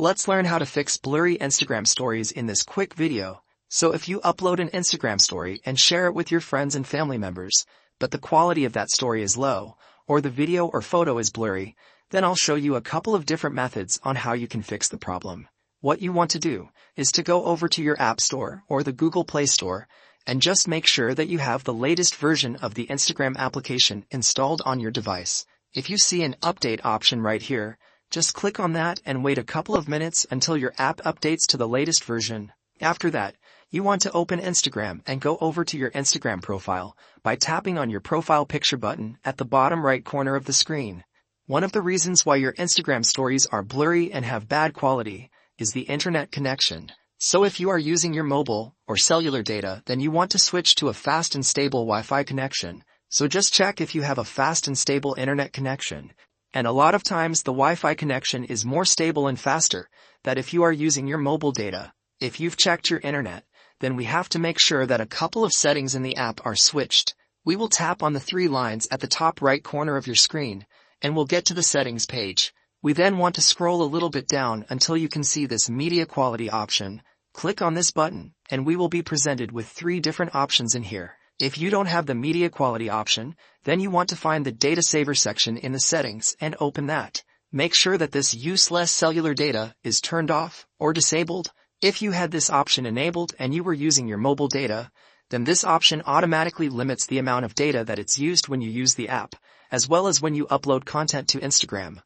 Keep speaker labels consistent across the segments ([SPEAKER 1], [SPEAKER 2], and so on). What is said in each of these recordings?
[SPEAKER 1] let's learn how to fix blurry Instagram stories in this quick video. So if you upload an Instagram story and share it with your friends and family members, but the quality of that story is low, or the video or photo is blurry, then I'll show you a couple of different methods on how you can fix the problem. What you want to do is to go over to your App Store or the Google Play Store and just make sure that you have the latest version of the Instagram application installed on your device. If you see an update option right here, just click on that and wait a couple of minutes until your app updates to the latest version. After that, you want to open Instagram and go over to your Instagram profile by tapping on your profile picture button at the bottom right corner of the screen. One of the reasons why your Instagram stories are blurry and have bad quality is the internet connection. So if you are using your mobile or cellular data, then you want to switch to a fast and stable Wi-Fi connection. So just check if you have a fast and stable internet connection. And a lot of times the Wi-Fi connection is more stable and faster than if you are using your mobile data. If you've checked your internet, then we have to make sure that a couple of settings in the app are switched. We will tap on the three lines at the top right corner of your screen, and we'll get to the settings page. We then want to scroll a little bit down until you can see this media quality option. Click on this button, and we will be presented with three different options in here. If you don't have the media quality option, then you want to find the data saver section in the settings and open that. Make sure that this use less cellular data is turned off or disabled. If you had this option enabled and you were using your mobile data, then this option automatically limits the amount of data that it's used when you use the app, as well as when you upload content to Instagram.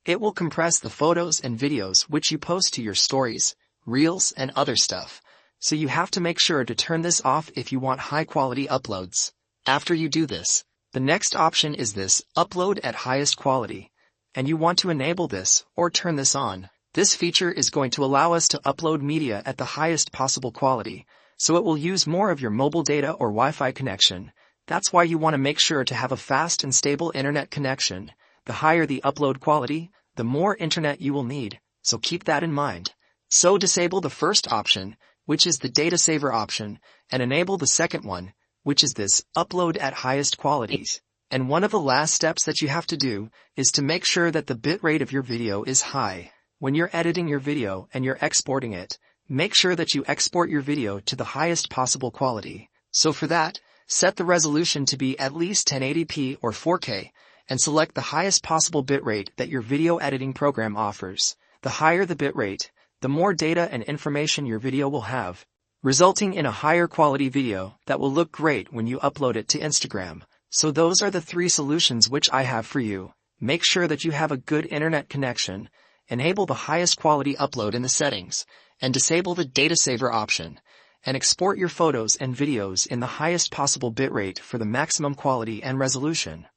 [SPEAKER 1] It will compress the photos and videos which you post to your stories, reels, and other stuff. So you have to make sure to turn this off if you want high-quality uploads. After you do this, the next option is this upload at highest quality, and you want to enable this or turn this on. This feature is going to allow us to upload media at the highest possible quality, so it will use more of your mobile data or Wi-Fi connection. That's why you want to make sure to have a fast and stable internet connection. The higher the upload quality, the more internet you will need, so keep that in mind. So disable the first option, which is the data saver option, and enable the second one, which is this upload at highest qualities. And one of the last steps that you have to do is to make sure that the bitrate of your video is high. When you're editing your video and you're exporting it, make sure that you export your video to the highest possible quality. So for that, set the resolution to be at least 1080p or 4K, and select the highest possible bitrate that your video editing program offers. The higher the bitrate, the more data and information your video will have, resulting in a higher quality video that will look great when you upload it to Instagram. So those are the three solutions which I have for you. Make sure that you have a good internet connection, enable the highest quality upload in the settings, and disable the data saver option, and export your photos and videos in the highest possible bitrate for the maximum quality and resolution.